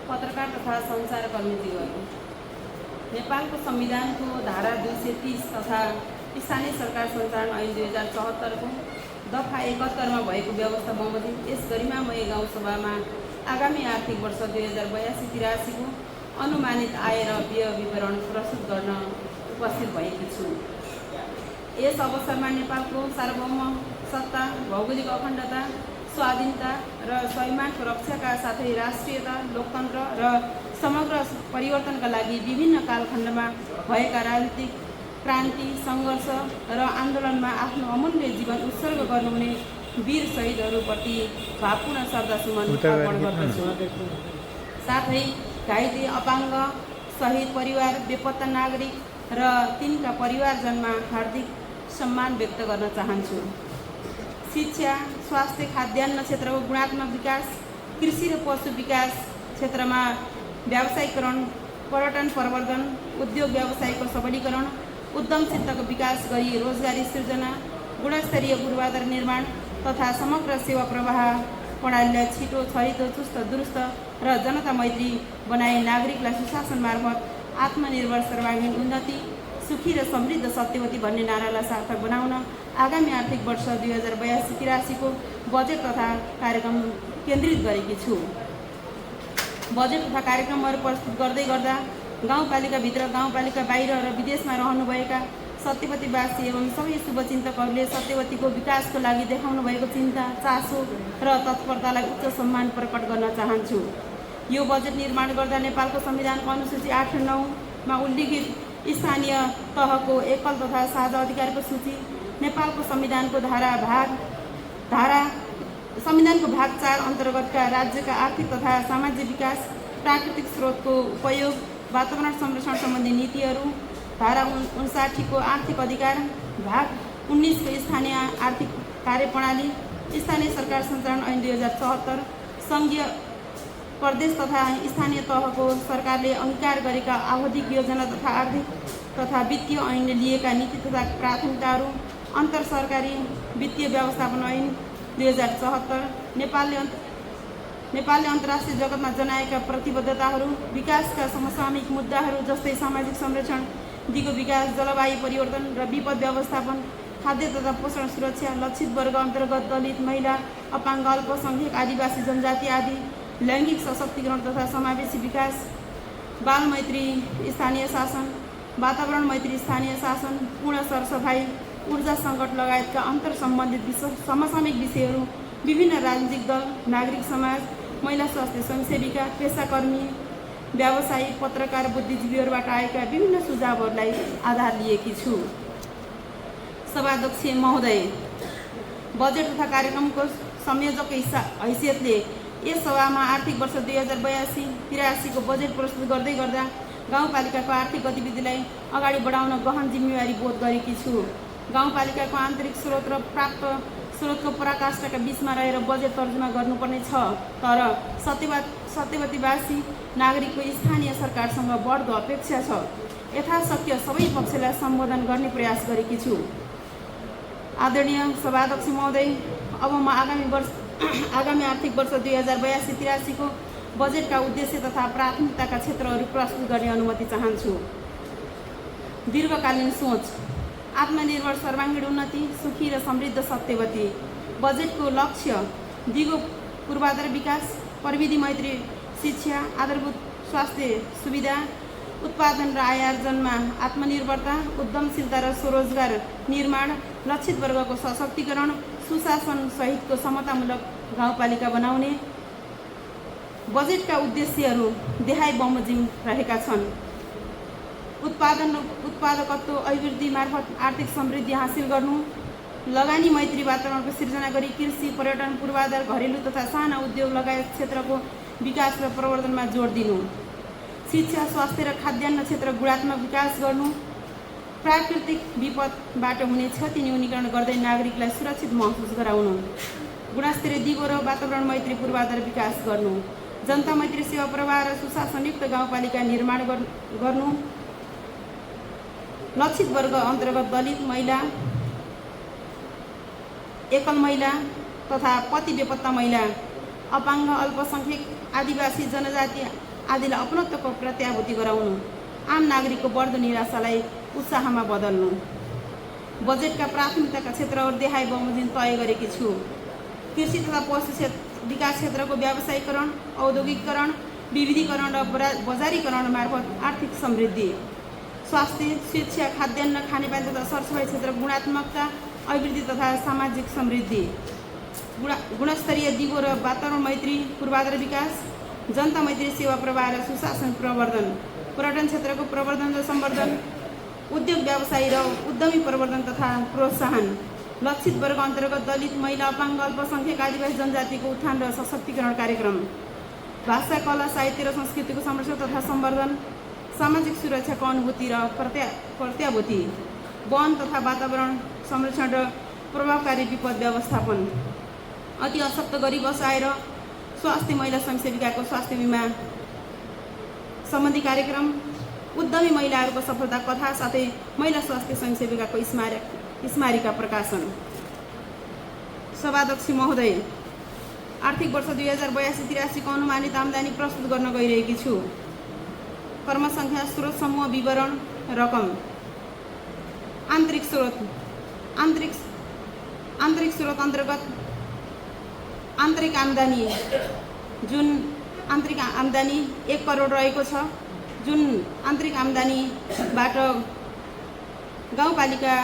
पत्रकार तथा सञ्चारकर्मीज्यूहरू, नेपालको संविधानको धारा 230 तथा स्थानीय सरकार सञ्चालन ऐन 2074 को दफा 71 में भएको व्यवस्था बमोजिम यस गरिमामय गाउँसभामा आगामी आर्थिक वर्ष 2082-83 को अनुमानित आय र व्यय विवरण प्रस्तुत गर्न उपस्थित भएकी छु। यस अवसरमा नेपालको सार्वभौम सत्ता, भौगोलिक अखण्डता, स्वाधीनता र स्वाभिमानको रक्षाका साथै राष्ट्रियता, लोकतन्त्र र समग्र परिवर्तनका लागि विभिन्न कालखण्डमा भएका राजनीतिक क्रान्ति, सङ्घर्ष र आन्दोलनमा आफ्नो अमूल्य जीवन उत्सर्ग गर्नुहुने वीर शहीदहरूप्रति भावपूर्ण श्रद्धासुमन अर्पण गर्दछु। साथै घाइते, अपाङ्ग, शहीद परिवार, बेपत्ता नागरिक र तिनका परिवारजनमा हार्दिक सम्मान व्यक्त गर्न चाहन्छु। शिक्षा, स्वास्थ्य, खाद्यान्न क्षेत्रको गुणात्मक विकास, कृषि र पशु विकास क्षेत्रमा व्यावसायीकरण, पर्यटन प्रवर्धन, उद्योग व्यवसायको सबलीकरण, उद्यमशीलताको विकास गरी रोजगारी सृजना, गुणस्तरीय पूर्वाधार निर्माण तथा समग्र सेवा प्रवाह प्रणालीलाई छिटो, छरितो, चुस्त, दुरुस्त र जनता मैत्री बनाई नागरिकलाई सुशासन मार्फत आत्मनिर्भर सर्वाङ्गीण उन्नति, सुखी र समृद्ध सत्यवती भन्ने नारालाई सार्थक बनाउन आगामी आर्थिक वर्ष 2082-83 को बजेट तथा कार्यक्रम केन्द्रित गरेकी छु। बजेट तथा कार्यक्रमहरू प्रस्तुत गर्दै गर्दा गाउँपालिकाभित्र, गाउँपालिका बाहिर र विदेशमा रहनुभएका सत्यवतीवासी एवं सबै शुभचिन्तकहरूले सत्यवतीको विकासको लागि देखाउनु भएको चिन्ता, चासो र तत्परतालाई उच्च सम्मान प्रकट गर्न चाहन्छु। यो बजेट निर्माण गर्दा नेपालको संविधानको अनुसूची 8 र 9 मा उल्लिखित स्थानीय तहको एकल तथा साझा अधिकारको सूची, नेपालको संविधानको भाग 4 अन्तर्गतका राज्यका आर्थिक तथा सामाजिक विकास, प्राकृतिक स्रोतको उपयोग, वातावरण संरक्षण सम्बन्धी नीतिहरू, धारा 59 को आर्थिक अधिकार, भाग 19 को स्थानीय आर्थिक कार्यप्रणाली, स्थानीय सरकार सञ्चालन ऐन 2074, सङ्घीय प्रदेश तथा स्थानीय तहको सरकारले अंगीकार गरेका आवधिक योजना तथा आर्थिक तथा वित्तीय ऐनले लिएका नीति तथा प्राथमिकताहरू, अन्तर सरकारी वित्तीय व्यवस्थापन ऐन 2074, नेपालले अन्तर्राष्ट्रिय जगतमा जनाएका प्रतिबद्धताहरू, विकासका समसामयिक मुद्दाहरू जस्तै सामाजिक संरक्षण, दिगो विकास, जलवायु परिवर्तन र विपद व्यवस्थापन, खाद्य तथा पोषण सुरक्षा, लक्षित वर्ग अन्तर्गत दलित, महिला, अपाङ्ग, अल्पसङ्ख्यक, आदिवासी जनजाति आदि, लैङ्गिक सशक्तिकरण तथा समावेशी विकास, बाल मैत्री स्थानीय शासन, वातावरण मैत्री स्थानीय शासन, पूर्ण सरसफाई, ऊर्जा सङ्कट लगायतका अन्तर सम्बन्धित समसामयिक विषयहरू विभिन्न राजनीतिक दल, नागरिक समाज, महिला स्वास्थ्य स्वयंसेविका, पेसाकर्मी, व्यवसायी, पत्रकार, बुद्धिजीवीहरूबाट आएका विभिन्न सुझावहरूलाई आधार लिएकी छु। सभाध्यक्ष महोदय, बजेट तथा कार्यक्रमको संयोजक हैसियतले यस सभामा आर्थिक वर्ष 2082-83 को बजेट प्रस्तुत गर्दै गर्दा गाउँपालिकाको आर्थिक गतिविधिलाई अगाडि बढाउन गहन जिम्मेवारी बोध गरेकी छु। गाउँपालिकाको आन्तरिक स्रोत र प्राप्त स्रोतको पराकाष्ठका बीचमा रहेर बजेट तर्जुमा गर्नुपर्ने छ, तर सत्यवतीवासी नागरिकको स्थानीय सरकारसँग बढ्दो अपेक्षा छ। यथाशक्य सबै पक्षलाई सम्बोधन गर्ने प्रयास गरेकी छु। आदरणीय सभाध्यक्ष महोदय, अब म आगामी आर्थिक वर्ष 2082-83 को बजेटका उद्देश्य तथा प्राथमिकताका क्षेत्रहरू प्रस्तुत गर्ने अनुमति चाहन्छु। दीर्घकालीन सोच, आत्मनिर्भर सर्वाङ्गीण उन्नति, सुखी र समृद्ध सत्यवती। बजेटको लक्ष्य दिगो पूर्वाधार विकास, प्रविधि मैत्री शिक्षा, आधारभूत स्वास्थ्य सुविधा, उत्पादन र आय आर्जनमा आत्मनिर्भरता, उद्यमशीलता र स्वरोजगार निर्माण, लक्षित वर्गको सशक्तिकरण, सुशासन सहितको समतामूलक गाउँपालिका बनाउने। बजेटका उद्देश्यहरू देहाई बमोजिम रहेका छन्। उत्पादकत्व अभिवृद्धि मार्फत आर्थिक समृद्धि हासिल गर्नु, लगानी मैत्री वातावरणको सिर्जना गरी कृषि, पर्यटन, पूर्वाधार, घरेलु तथा साना उद्योग लगायत क्षेत्रको विकास र प्रवर्धनमा जोड दिनु, शिक्षा, स्वास्थ्य र खाद्यान्न क्षेत्र गुणात्मक विकास गर्नु, प्राकृतिक विपदबाट हुने क्षति न्यूनीकरण गर्दै नागरिकलाई सुरक्षित महसुस गराउनु, गुणस्तरीय दिगो र वातावरण मैत्री पूर्वाधार विकास गर्नु, जनता मैत्री सेवा प्रवाह र सुशासनयुक्त गाउँपालिका निर्माण गर्नु, लक्षित वर्ग अन्तर्गत दलित, महिला, एकल महिला तथा पति बेपत्ता महिला, अपाङ्ग, अल्पसङ्ख्यक, आदिवासी जनजाति आदिलाई अपनत्वको प्रत्याभूति गराउनु, आम नागरिकको बढ्दो निराशालाई उत्साहमा बदल्नु। बजेटका प्राथमिकताका क्षेत्रहरू देखाए बमोजिम तय गरेकी छु। कृषि तथा पशु विकास क्षेत्रको व्यावसायीकरण, औद्योगिकरण, विविधीकरण र बजारीकरण मार्फत आर्थिक समृद्धि। स्वास्थ्य, शिक्षा, खाद्यान्न, खानेपानी तथा सरसफाइ क्षेत्रको गुणात्मकता, अभिवृद्धि तथा सामाजिक समृद्धि। गुणस्तरीय दिगो र वातावरण मैत्री पूर्वाधार विकास, जनता मैत्री सेवा प्रवाह र सुशासन प्रवर्धन। पर्यटन क्षेत्रको प्रवर्धन र सम्वर्धन, उद्योग व्यवसायी र उद्यमी प्रवर्धन तथा प्रोत्साहन। लक्षित वर्ग अन्तर्गत दलित, महिला, अपाङ्ग, अल्पसङ्ख्यक, आदिवासी जनजातिको उत्थान र सशक्तिकरण कार्यक्रम। भाषा, कला, साहित्य र संस्कृतिको संरक्षण तथा सम्वर्धन, सामाजिक सुरक्षाको अनुभूति र प्रत्याभूति। वन तथा वातावरण संरक्षण र प्रभावकारी विपद व्यवस्थापन। अति अशक्त गरिब असहाय र स्वास्थ्य महिला स्वयंसेविकाको स्वास्थ्य बिमा सम्बन्धी कार्यक्रम। उद्यमी महिलाहरूको सफलता कथा साथै महिला स्वास्थ्य स्वयंसेविकाको स्मारिका प्रकाशन। सभाध्यक्ष महोदय, आर्थिक वर्ष 2082-83 को अनुमानित आम्दानी प्रस्तुत गर्न गइरहेकी छु। कर्मसङ्ख्या, स्रोत समूह विवरण, रकम। आन्तरिक स्रोत अन्तर्गत आन्तरिक आम्दानी, जुन आन्तरिक आम्दानी 1 करोड रहेको छ, जुन आन्तरिक आम्दानीबाट गाउँपालिका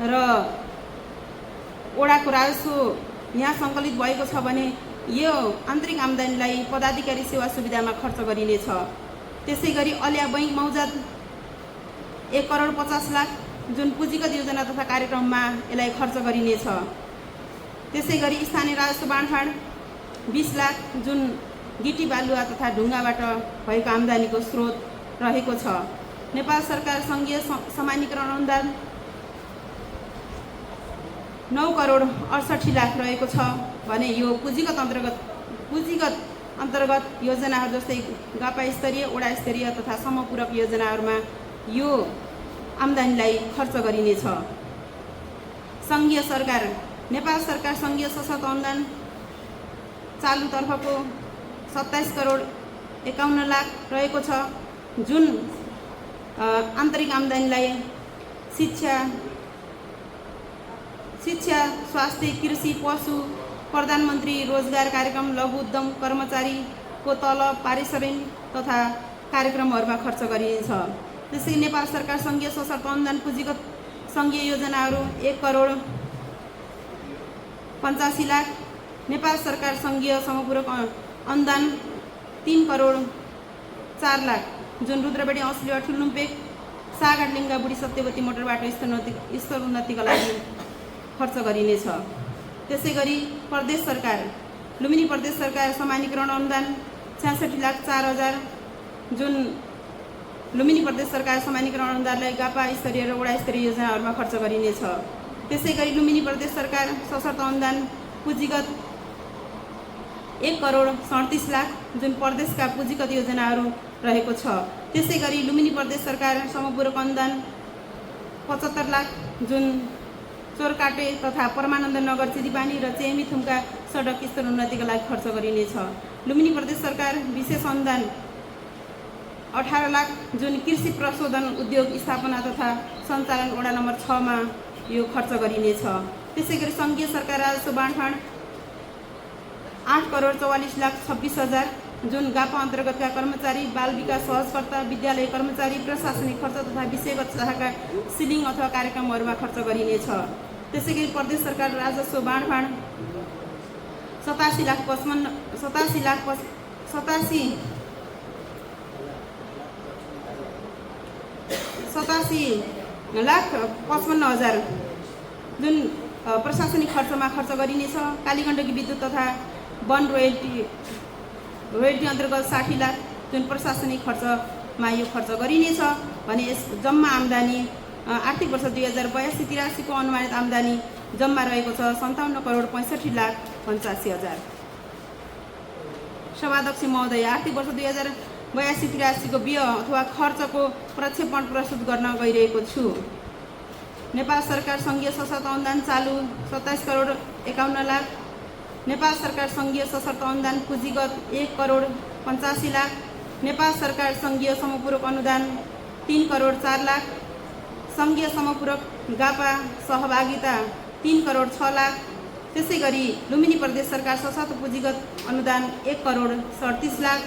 र वडाको राजस्व यहाँ सङ्कलित भएको छ भने यो आन्तरिक आम्दानीलाई पदाधिकारी सेवा सुविधामा खर्च गरिनेछ। त्यसै गरी अलिया बैङ्क मौजात 1 करोड 50 लाख, जुन पुँजीगत योजना तथा कार्यक्रममा यसलाई खर्च गरिनेछ। त्यसै गरी स्थानीय राजस्व बाँडफाँड 20 लाख, जुन गिटी बालुवा तथा ढुङ्गाबाट भएको आम्दानीको स्रोत रहेको छ। नेपाल सरकार सङ्घीय समानीकरण अनुदान 9 करोड 68 लाख रहेको छ भने यो पुँजीगत अन्तर्गत योजनाहरू जस्तै गापा स्तरीय, वडा स्तरीय तथा समपूरक योजनाहरूमा यो आम्दानीलाई खर्च गरिनेछ। सङ्घीय सरकार, नेपाल सरकार सङ्घीय सशक्त अनुदान चालुतर्फको 27 करोड 51 लाख रहेको छ, जुन आन्तरिक आम्दानीलाई शिक्षा, स्वास्थ्य, कृषि, पशु, प्रधानमन्त्री रोजगार कार्यक्रम, लघु उद्यम कर्मचारीको तलब, पारिश्रमिक तथा कार्यक्रमहरूमा खर्च गरिनेछ। त्यसै नेपाल सरकार सङ्घीय सशक्त अनुदान पुँजीगत सङ्घीय योजनाहरू 1 करोड 85 लाख, नेपाल सरकार सङ्घीय समपूरक अनुदान 3 करोड 4 लाख, जुन रुद्रबेडी, औँसलिया, ठुलुम्पेक, सागाट, लिङ्गा, बुढी सत्यवती मोटरबाटो स्तरोन्नतिका लागि खर्च गरिनेछ। त्यसै गरी प्रदेश सरकार, लुम्बिनी प्रदेश सरकार समानीकरण अनुदान 66 लाख 4 हजार, जुन लुम्बिनी प्रदेश सरकार समानीकरण अनुदानलाई गापा स्तरीय र वडा स्तरीय योजनाहरूमा खर्च गरिनेछ। त्यसै गरी लुम्बिनी प्रदेश सरकार सशक्त अनुदान पुँजीगत 1 करोड 37 लाख, जुन प्रदेशका पुँजीगत योजनाहरू रहेको छ। त्यसै गरी लुम्बिनी प्रदेश सरकार समपूरक अनुदान 75 लाख, जुन चोरकाटे तथा परमानन्द नगर, चिरीपानी र चेमी थुम्का सडक स्तरोन्नतिका लागि खर्च गरिनेछ। लुम्बिनी प्रदेश सरकार विशेष अनुदान 18 लाख, जुन कृषि प्रशोधन उद्योग स्थापना तथा सञ्चालन वडा नम्बर 6 मा यो खर्च गरिनेछ। त्यसै गरी सङ्घीय सरकार राजस्व बाँडफाँड 8 करोड 44 लाख 26 हजार, जुन गापा अन्तर्गतका कर्मचारी, बाल विकास सहजकर्ता, विद्यालय कर्मचारी, प्रशासनिक खर्च तथा विषयगत शाखाका सिलिङ अथवा कार्यक्रमहरूमा खर्च गरिनेछ। त्यसै गरी प्रदेश सरकार राजस्व बाँडफाँड 87 लाख 55 हजार, जुन प्रशासनिक खर्चमा खर्च गरिनेछ। कालीगण्डकी विद्युत तथा वन रोयल्टी अन्तर्गत 60 लाख, जुन प्रशासनिक खर्चमा यो खर्च गरिनेछ भने यस जम्मा आम्दानी आर्थिक वर्ष 2082-83 को अनुमानित आम्दानी जम्मा रहेको छ 57 करोड 65 लाख 85 हजार। सभाध्यक्ष महोदय, आर्थिक वर्ष 2082-83 को व्यय अथवा खर्चको प्रक्षेपण प्रस्तुत गर्न गइरहेको छु। नेपाल सरकार सङ्घीय सशक्त अनुदान चालु 27 करोड 51 लाख, नेपाल सरकार सङ्घीय सशक्त अनुदान पुँजीगत 1 करोड 85 लाख, नेपाल सरकार सङ्घीय समपूरक अनुदान 3 करोड 4 लाख, सङ्घीय समपूरक गापा सहभागिता 3 करोड 6 लाख। त्यसै गरी लुम्बिनी प्रदेश सरकार सशक्त पुँजीगत अनुदान 1 करोड 37 लाख,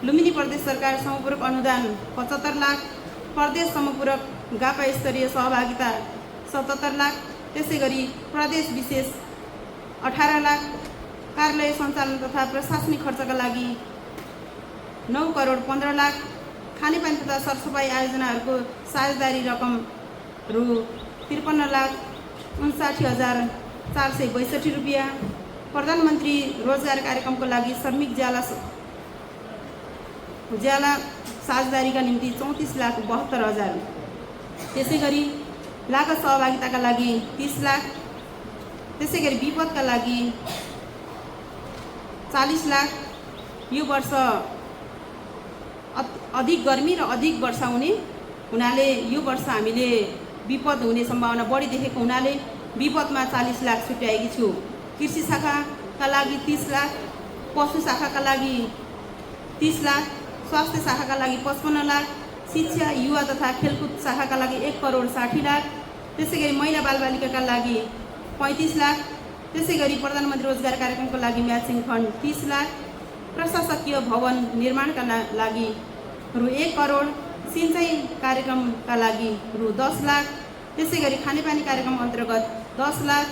लुम्बिनी प्रदेश सरकार समपूरक अनुदान 75 लाख, प्रदेश समपूरक गापा स्तरीय सहभागिता 77 लाख। त्यसै गरी प्रदेश विशेष 18 लाख, कार्यालय सञ्चालन तथा प्रशासनिक खर्चका लागि 9 करोड 15 लाख, खानेपानी तथा सरसफाई आयोजनाहरूको साझेदारी रकम रु 53,59,462 रुपियाँ, प्रधानमन्त्री रोजगार कार्यक्रमको लागि श्रमिक ज्याला साझेदारीका निम्ति 34,72,000। त्यसै गरी लागत सहभागिताका लागि 30 लाख, त्यसै गरी विपदका लागि 40 लाख। यो वर्ष अधिक गर्मी र अधिक वर्षा हुनाले यो वर्ष हामीले विपद हुने सम्भावना बढी देखेको हुनाले विपदमा 40 लाख छुट्याएकी छु। कृषि शाखाका लागि 30 लाख, पशु शाखाका लागि 30 लाख, स्वास्थ्य शाखाका लागि 55 लाख, शिक्षा युवा तथा खेलकुद शाखाका लागि 1 करोड 60 लाख, त्यसै गरी महिला बालबालिकाका लागि 35 लाख, त्यसै गरी प्रधानमन्त्री रोजगार कार्यक्रमको लागि म्याचिङ फन्ड 30 लाख, प्रशासकीय भवन निर्माणका लागि रु 1 करोड, सिँचाइ कार्यक्रमका लागि रु 10 लाख, त्यसै गरी खानेपानी कार्यक्रम अन्तर्गत 10 लाख,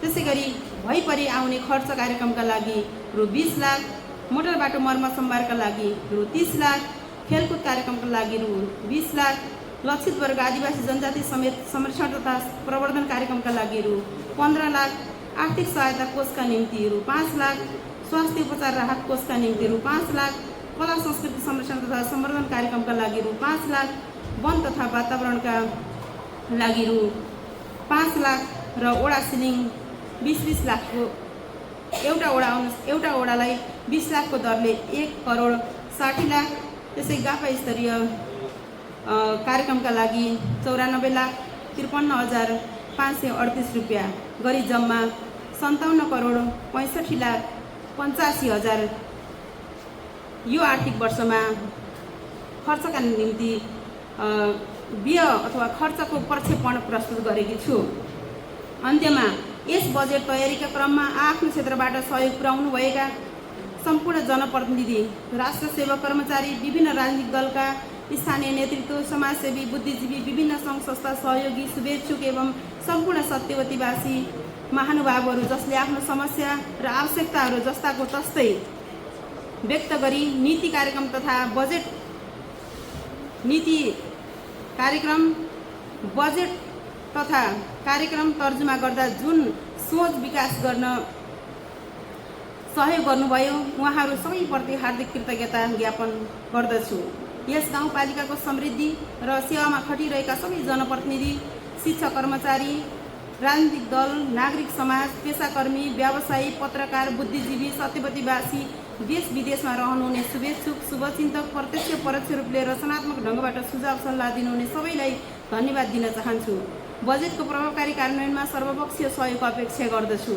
त्यसै गरी भइपरि आउने खर्च कार्यक्रमका लागि रु 20 लाख, मोटर बाटो मर्मत सम्भारका लागि रु 30 लाख, खेलकुद कार्यक्रमका लागि रु 20 लाख, लक्षित वर्ग आदिवासी जनजाति समेत संरक्षण तथा प्रवर्धन कार्यक्रमका लागि रु 15 लाख, आर्थिक सहायता कोषका निम्ति रु 5 लाख, स्वास्थ्य उपचार राहत कोषका निम्ति रु 5 लाख, कला संस्कृति संरक्षण तथा संवर्धन कार्यक्रमका लागि रु 5 लाख, वन तथा वातावरणका लागि रु 5 लाख र ओडा सिलिङ 20-20 लाखको एउटा ओडालाई 20 लाखको दरले 1 करोड 60 लाख, त्यसै गापा स्तरीय कार्यक्रमका लागि 94 लाख 53,538 रुपियाँ गरी जम्मा 57 करोड 65 लाख 85,000 यो आर्थिक वर्षमा खर्चका निम्ति व्यय अथवा खर्चको प्रक्षेपण प्रस्तुत गरेकी छु। अन्त्यमा यस बजेट तयारीका क्रममा आफ्नो क्षेत्रबाट सहयोग पुर्याउनुभएका सम्पूर्ण जनप्रतिनिधि, राष्ट्र सेवक कर्मचारी, विभिन्न राजनीतिक दलका स्थानीय नेतृत्व, समाजसेवी, बुद्धिजीवी, विभिन्न सङ्घ संस्था सहयोगी, शुभेच्छुक एवं सम्पूर्ण सत्यवतीवासी महानुभावहरू जसले आफ्नो समस्या र आवश्यकताहरू जस्ताको तस्तै व्यक्त गरी नीति कार्यक्रम तथा बजेट कार्यक्रम तर्जुमा गर्दा जुन सोच विकास गर्न सहयोग गर्नुभयो उहाँहरू सबैप्रति हार्दिक कृतज्ञता ज्ञापन गर्दछु। यस गाउँपालिकाको समृद्धि र सेवामा खटिरहेका सबै जनप्रतिनिधि, शिक्षक कर्मचारी, राजनीतिक दल, नागरिक समाज, पेसाकर्मी, व्यवसायी, पत्रकार, बुद्धिजीवी, सत्यवतीवासी, देश विदेशमा रहनुहुने शुभेच्छुक, शुभचिन्तक, प्रत्यक्ष परोक्ष रूपले रचनात्मक ढङ्गबाट सुझाव सल्लाह दिनुहुने सबैलाई धन्यवाद दिन चाहन्छु। बजेटको प्रभावकारी कार्यान्वयनमा सर्वपक्षीय सहयोगको अपेक्षा गर्दछु।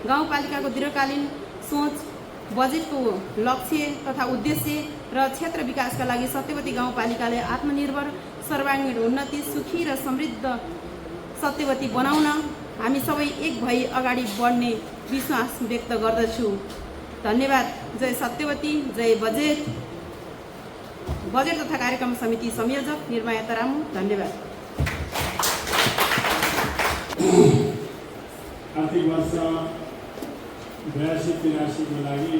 गाउँपालिकाको दीर्घकालीन सोच, बजेटको लक्ष्य तथा उद्देश्य र क्षेत्र विकासका लागि सत्यवती गाउँपालिकाले आत्मनिर्भर, सर्वाङ्गीण उन्नति, सुखी र समृद्ध सत्यवती बनाउन हामी सबै एक भई अगाडि बढ्ने विश्वास व्यक्त गर्दछु। धन्यवाद। जय सत्यवती, जय बजेट तथा कार्यक्रम समिति संयोजक निर्मया तरामु। धन्यवाद। आर्थिक वर्ष 82-83 को लागि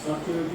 सत्यवती